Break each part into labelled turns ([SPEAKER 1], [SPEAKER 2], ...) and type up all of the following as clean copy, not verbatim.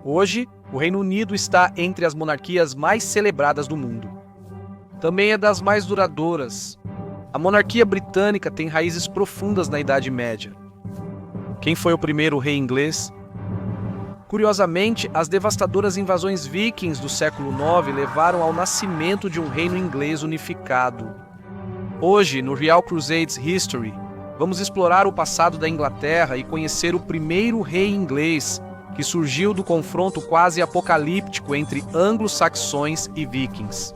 [SPEAKER 1] Hoje, o Reino Unido está entre as monarquias mais celebradas do mundo. Também é das mais duradouras. A monarquia britânica tem raízes profundas na Idade Média. Quem foi o primeiro rei inglês? Curiosamente, as devastadoras invasões vikings do século IX levaram ao nascimento de um reino inglês unificado. Hoje, no Real Crusades History, vamos explorar o passado da Inglaterra e conhecer o primeiro rei inglês, que surgiu do confronto quase apocalíptico entre anglo-saxões e vikings.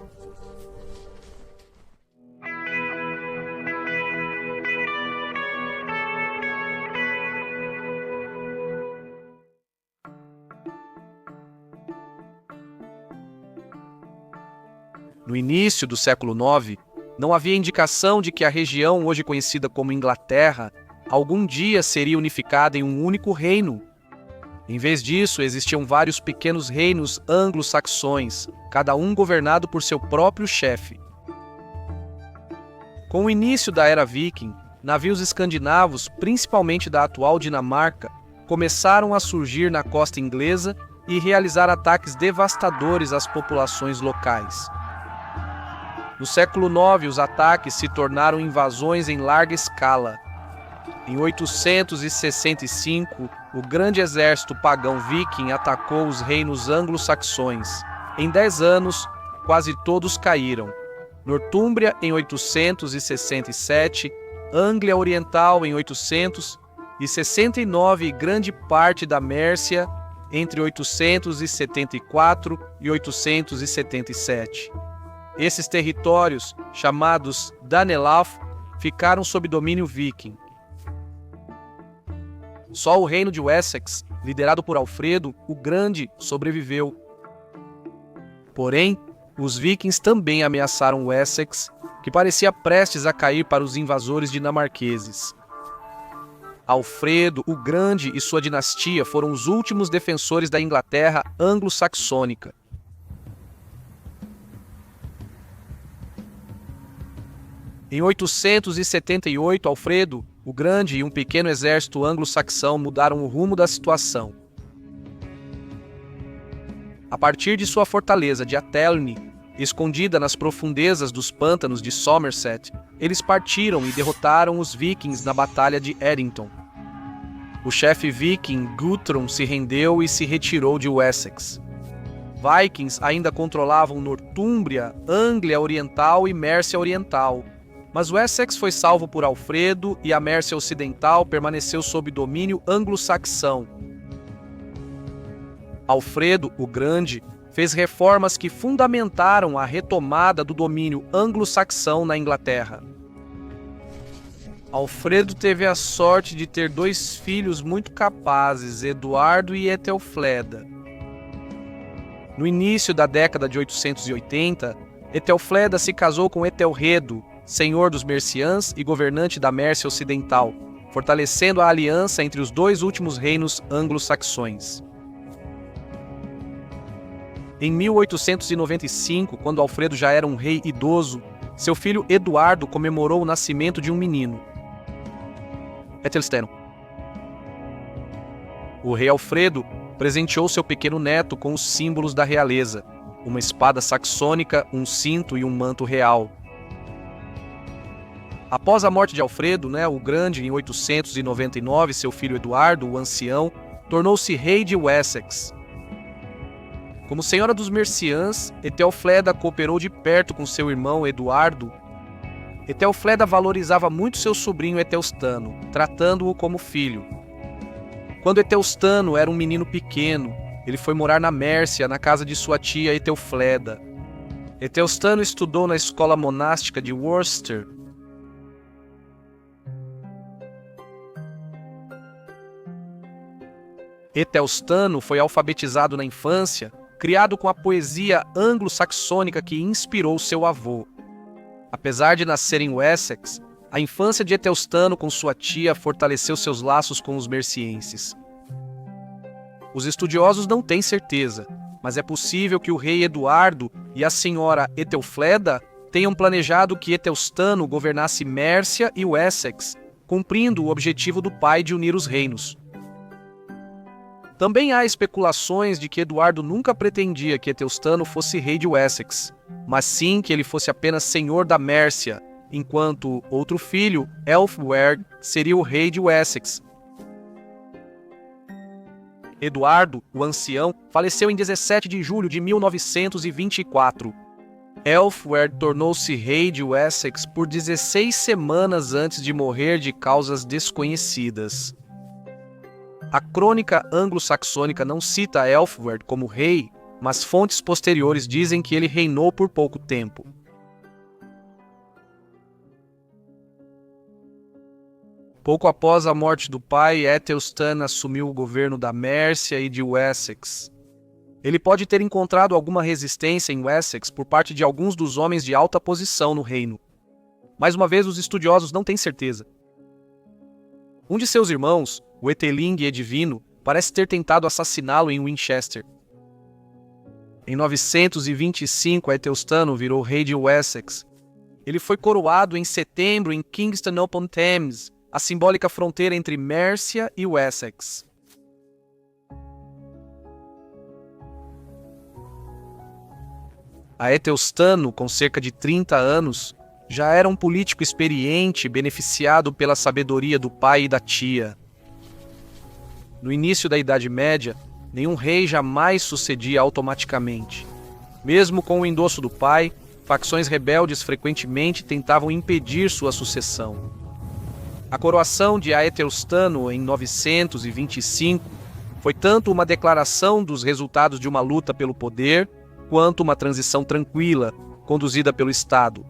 [SPEAKER 1] No início do século IX, não havia indicação de que a região hoje conhecida como Inglaterra algum dia seria unificada em um único reino. Em vez disso, existiam vários pequenos reinos anglo-saxões, cada um governado por seu próprio chefe. Com o início da Era Viking, navios escandinavos, principalmente da atual Dinamarca, começaram a surgir na costa inglesa e realizar ataques devastadores às populações locais. No século IX, os ataques se tornaram invasões em larga escala. Em 865, o grande exército pagão viking atacou os reinos anglo-saxões. Em 10 anos, quase todos caíram. Nortúmbria em 867, Anglia Oriental em 869 e grande parte da Mércia entre 874 e 877. Esses territórios, chamados Danelaw, ficaram sob domínio viking. Só o reino de Wessex, liderado por Alfredo, o Grande, sobreviveu. Porém, os vikings também ameaçaram Wessex, que parecia prestes a cair para os invasores dinamarqueses. Alfredo, o Grande e sua dinastia foram os últimos defensores da Inglaterra anglo-saxônica. Em 878, Alfredo, o Grande e um pequeno exército anglo-saxão mudaram o rumo da situação. A partir de sua fortaleza de Athelney, escondida nas profundezas dos pântanos de Somerset, eles partiram e derrotaram os vikings na Batalha de Edington. O chefe viking Guthrum se rendeu e se retirou de Wessex. Vikings ainda controlavam Nortúmbria, Anglia Oriental e Mércia Oriental, mas Wessex foi salvo por Alfredo e a Mércia Ocidental permaneceu sob domínio anglo-saxão. Alfredo, o Grande, fez reformas que fundamentaram a retomada do domínio anglo-saxão na Inglaterra. Alfredo teve a sorte de ter 2 filhos muito capazes, Eduardo e Etelfleda. No início da década de 880, Etelfleda se casou com Etelredo, senhor dos Merciãs e governante da Mércia Ocidental, fortalecendo a aliança entre os 2 últimos reinos anglo-saxões. Em 1895, quando Alfredo já era um rei idoso, seu filho Eduardo comemorou o nascimento de um menino, Etelsteno. O rei Alfredo presenteou seu pequeno neto com os símbolos da realeza, uma espada saxônica, um cinto e um manto real. Após a morte de Alfredo, o Grande, em 899, seu filho Eduardo, o ancião, tornou-se rei de Wessex. Como senhora dos Merciãs, Etelfleda cooperou de perto com seu irmão Eduardo. Etelfleda valorizava muito seu sobrinho Etelstano, tratando-o como filho. Quando Etelstano era um menino pequeno, ele foi morar na Mércia, na casa de sua tia Etelfleda. Etelstano estudou na escola monástica de Worcester. Etelstano foi alfabetizado na infância, criado com a poesia anglo-saxônica que inspirou seu avô. Apesar de nascer em Wessex, a infância de Etelstano com sua tia fortaleceu seus laços com os mercienses. Os estudiosos não têm certeza, mas é possível que o rei Eduardo e a senhora Etelfleda tenham planejado que Etelstano governasse Mércia e Wessex, cumprindo o objetivo do pai de unir os reinos. Também há especulações de que Eduardo nunca pretendia que Etelstano fosse rei de Wessex, mas sim que ele fosse apenas senhor da Mércia, enquanto outro filho, Elfwerd, seria o rei de Wessex. Eduardo, o ancião, faleceu em 17 de julho de 1924. Elfwerd tornou-se rei de Wessex por 16 semanas antes de morrer de causas desconhecidas. A crônica anglo-saxônica não cita Elfwerd como rei, mas fontes posteriores dizem que ele reinou por pouco tempo. Pouco após a morte do pai, Æthelstan assumiu o governo da Mércia e de Wessex. Ele pode ter encontrado alguma resistência em Wessex por parte de alguns dos homens de alta posição no reino. Mais uma vez, os estudiosos não têm certeza. Um de seus irmãos, o Eteling Edivino, parece ter tentado assassiná-lo em Winchester. Em 925, Æthelstan virou rei de Wessex. Ele foi coroado em setembro em Kingston-upon-Thames, a simbólica fronteira entre Mércia e Wessex. Æthelstan, com cerca de 30 anos, já era um político experiente, beneficiado pela sabedoria do pai e da tia. No início da Idade Média, nenhum rei jamais sucedia automaticamente. Mesmo com o endosso do pai, facções rebeldes frequentemente tentavam impedir sua sucessão. A coroação de Æthelstan em 925 foi tanto uma declaração dos resultados de uma luta pelo poder, quanto uma transição tranquila, conduzida pelo Estado.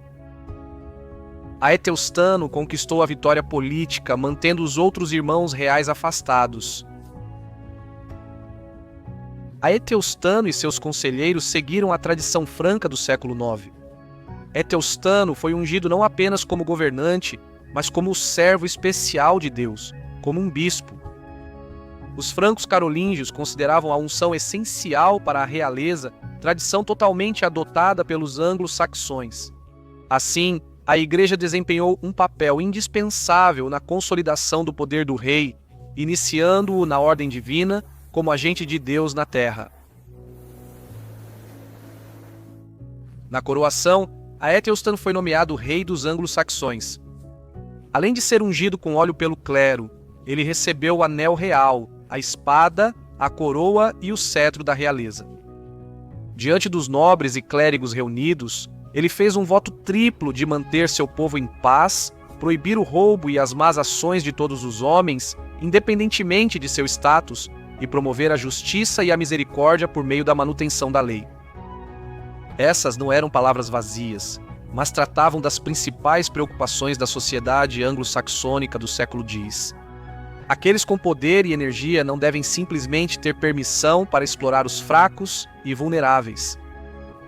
[SPEAKER 1] Æthelstan conquistou a vitória política, mantendo os outros irmãos reais afastados. Æthelstan e seus conselheiros seguiram a tradição franca do século IX. Æthelstan foi ungido não apenas como governante, mas como o servo especial de Deus, como um bispo. Os francos carolíngios consideravam a unção essencial para a realeza, tradição totalmente adotada pelos anglo-saxões. Assim, a Igreja desempenhou um papel indispensável na consolidação do poder do rei, iniciando-o na ordem divina como agente de Deus na terra. Na coroação, Æthelstan foi nomeado rei dos anglo-saxões. Além de ser ungido com óleo pelo clero, ele recebeu o anel real, a espada, a coroa e o cetro da realeza. Diante dos nobres e clérigos reunidos, ele fez um voto triplo de manter seu povo em paz, proibir o roubo e as más ações de todos os homens, independentemente de seu status, e promover a justiça e a misericórdia por meio da manutenção da lei. Essas não eram palavras vazias, mas tratavam das principais preocupações da sociedade anglo-saxônica do século X. Aqueles com poder e energia não devem simplesmente ter permissão para explorar os fracos e vulneráveis.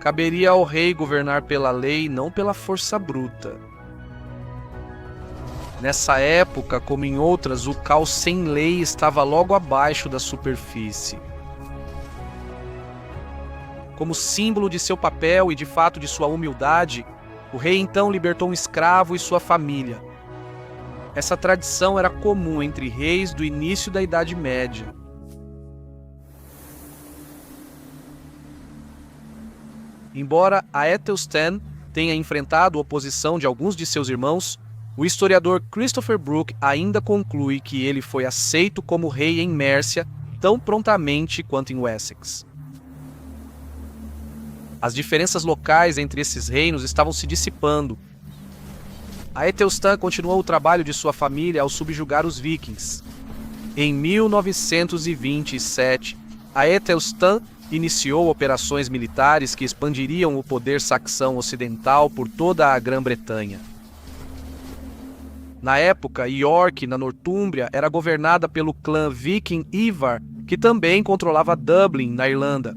[SPEAKER 1] Caberia ao rei governar pela lei, não pela força bruta. Nessa época, como em outras, o caos sem lei estava logo abaixo da superfície. Como símbolo de seu papel e de fato de sua humildade, o rei então libertou um escravo e sua família. Essa tradição era comum entre reis do início da Idade Média. Embora Æthelstan tenha enfrentado a oposição de alguns de seus irmãos, o historiador Christopher Brooke ainda conclui que ele foi aceito como rei em Mércia tão prontamente quanto em Wessex. As diferenças locais entre esses reinos estavam se dissipando. Æthelstan continuou o trabalho de sua família ao subjugar os vikings. Em 1927, Æthelstan iniciou operações militares que expandiriam o poder saxão ocidental por toda a Grã-Bretanha. Na época, York, na Nortúmbria, era governada pelo clã viking Ivar, que também controlava Dublin, na Irlanda.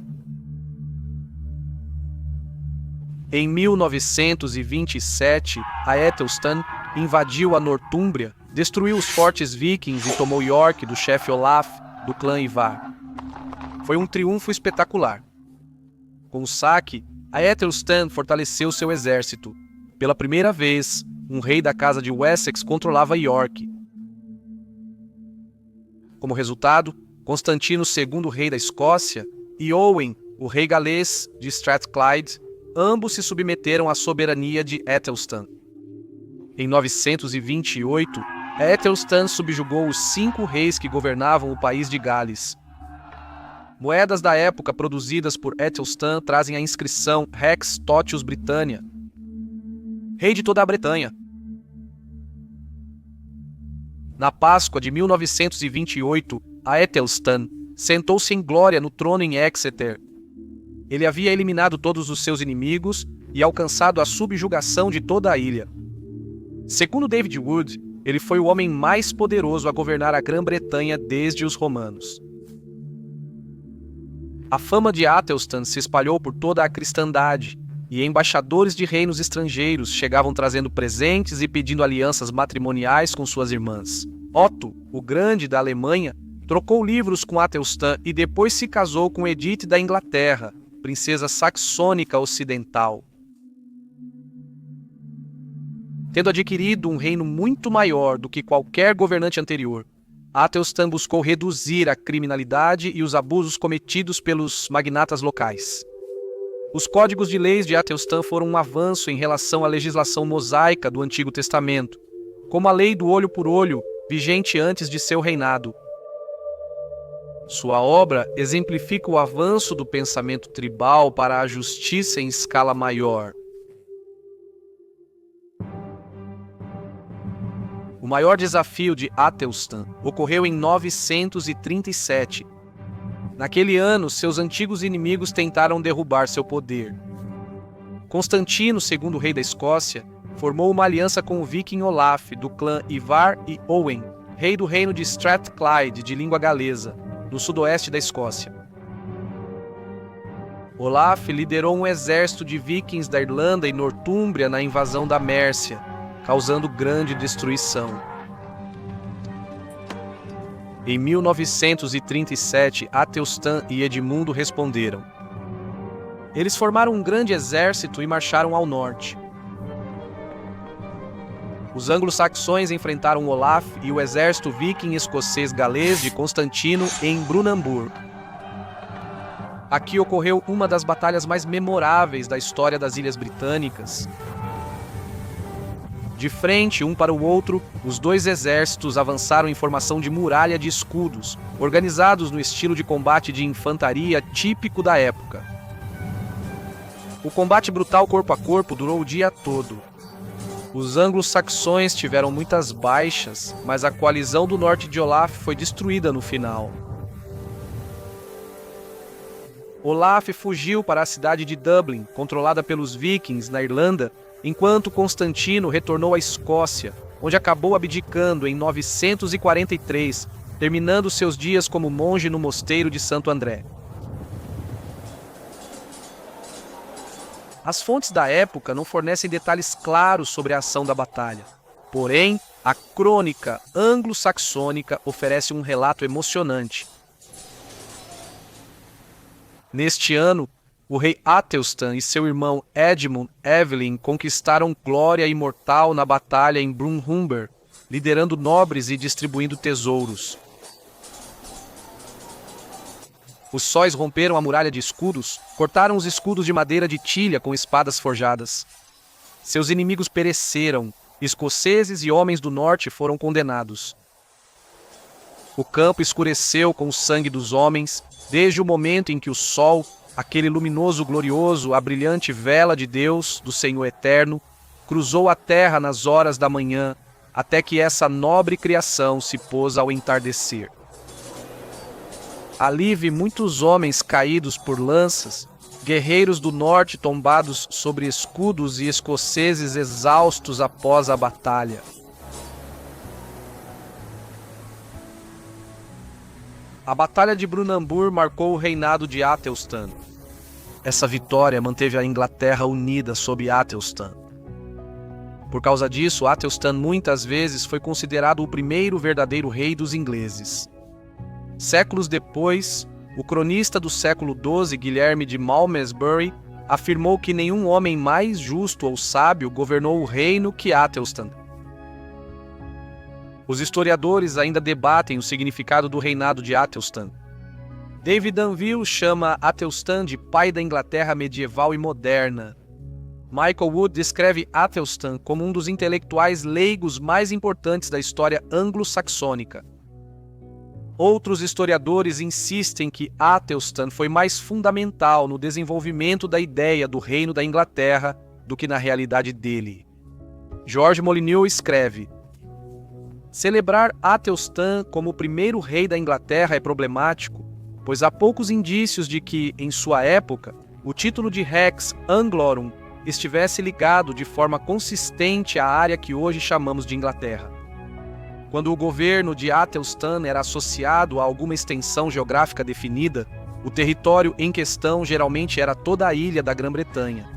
[SPEAKER 1] Em 1927, Æthelstan invadiu a Nortúmbria, destruiu os fortes vikings e tomou York do chefe Olaf, do clã Ivar. Foi um triunfo espetacular. Com o saque, Æthelstan fortaleceu seu exército. Pela primeira vez, um rei da casa de Wessex controlava York. Como resultado, Constantino II, rei da Escócia, e Owen, o rei galês de Strathclyde, ambos se submeteram à soberania de Æthelstan. Em 928, Æthelstan subjugou os 5 reis que governavam o país de Gales. Moedas da época produzidas por Æthelstan trazem a inscrição Rex Totius Britannia, rei de toda a Bretanha. Na Páscoa de 1928, Æthelstan sentou-se em glória no trono em Exeter. Ele havia eliminado todos os seus inimigos e alcançado a subjugação de toda a ilha. Segundo David Wood, ele foi o homem mais poderoso a governar a Grã-Bretanha desde os romanos. A fama de Æthelstan se espalhou por toda a cristandade, e embaixadores de reinos estrangeiros chegavam trazendo presentes e pedindo alianças matrimoniais com suas irmãs. Otto, o Grande da Alemanha, trocou livros com Æthelstan e depois se casou com Edith da Inglaterra, princesa saxônica ocidental. Tendo adquirido um reino muito maior do que qualquer governante anterior, Æthelstan buscou reduzir a criminalidade e os abusos cometidos pelos magnatas locais. Os códigos de leis de Æthelstan foram um avanço em relação à legislação mosaica do Antigo Testamento, como a lei do olho por olho, vigente antes de seu reinado. Sua obra exemplifica o avanço do pensamento tribal para a justiça em escala maior. O maior desafio de Æthelstan ocorreu em 937. Naquele ano, seus antigos inimigos tentaram derrubar seu poder. Constantino, segundo rei da Escócia, formou uma aliança com o viking Olaf, do clã Ivar e Owen, rei do reino de Strathclyde, de língua galesa, no sudoeste da Escócia. Olaf liderou um exército de vikings da Irlanda e Nortúmbria na invasão da Mércia, causando grande destruição. Em 1937, Æthelstan e Edmundo responderam. Eles formaram um grande exército e marcharam ao norte. Os anglo-saxões enfrentaram Olaf e o exército viking escocês galês de Constantino em Brunanburh. Aqui ocorreu uma das batalhas mais memoráveis da história das Ilhas Britânicas. De frente, um para o outro, os dois exércitos avançaram em formação de muralha de escudos, organizados no estilo de combate de infantaria típico da época. O combate brutal corpo a corpo durou o dia todo. Os anglo-saxões tiveram muitas baixas, mas a coalizão do norte de Olaf foi destruída no final. Olaf fugiu para a cidade de Dublin, controlada pelos vikings na Irlanda, enquanto Constantino retornou à Escócia, onde acabou abdicando em 943, terminando seus dias como monge no mosteiro de Santo André. As fontes da época não fornecem detalhes claros sobre a ação da batalha. Porém, a crônica anglo-saxônica oferece um relato emocionante. Neste ano, o rei Æthelstan e seu irmão Edmund Evelyn conquistaram glória imortal na batalha em Brunhumber, liderando nobres e distribuindo tesouros. Os sóis romperam a muralha de escudos, cortaram os escudos de madeira de tilha com espadas forjadas. Seus inimigos pereceram, escoceses e homens do norte foram condenados. O campo escureceu com o sangue dos homens, desde o momento em que o sol, aquele luminoso glorioso, a brilhante vela de Deus, do Senhor Eterno, cruzou a terra nas horas da manhã, até que essa nobre criação se pôs ao entardecer. Ali vi muitos homens caídos por lanças, guerreiros do norte tombados sobre escudos e escoceses exaustos após a batalha. A Batalha de Brunanburh marcou o reinado de Æthelstan. Essa vitória manteve a Inglaterra unida sob Æthelstan. Por causa disso, Æthelstan muitas vezes foi considerado o primeiro verdadeiro rei dos ingleses. Séculos depois, o cronista do século XII, Guilherme de Malmesbury, afirmou que nenhum homem mais justo ou sábio governou o reino que Æthelstan. Os historiadores ainda debatem o significado do reinado de Athelstan. David Danville chama Athelstan de pai da Inglaterra medieval e moderna. Michael Wood descreve Athelstan como um dos intelectuais leigos mais importantes da história anglo-saxônica. Outros historiadores insistem que Athelstan foi mais fundamental no desenvolvimento da ideia do Reino da Inglaterra do que na realidade dele. George Molyneux escreve: celebrar Athelstan como o primeiro rei da Inglaterra é problemático, pois há poucos indícios de que, em sua época, o título de Rex Anglorum estivesse ligado de forma consistente à área que hoje chamamos de Inglaterra. Quando o governo de Athelstan era associado a alguma extensão geográfica definida, o território em questão geralmente era toda a ilha da Grã-Bretanha.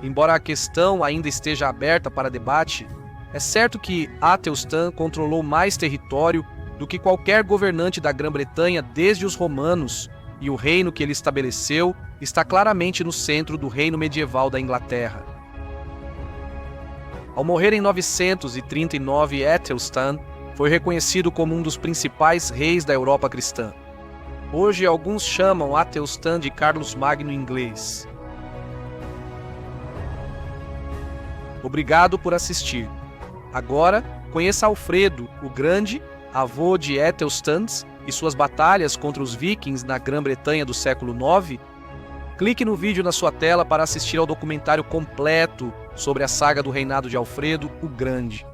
[SPEAKER 1] Embora a questão ainda esteja aberta para debate, é certo que Athelstan controlou mais território do que qualquer governante da Grã-Bretanha desde os romanos, e o reino que ele estabeleceu está claramente no centro do reino medieval da Inglaterra. Ao morrer em 939, Athelstan foi reconhecido como um dos principais reis da Europa cristã. Hoje, alguns chamam Athelstan de Carlos Magno inglês. Obrigado por assistir. Agora, conheça Alfredo, o Grande, avô de Aethelstans, e suas batalhas contra os vikings na Grã-Bretanha do século IX. Clique no vídeo na sua tela para assistir ao documentário completo sobre a saga do reinado de Alfredo, o Grande.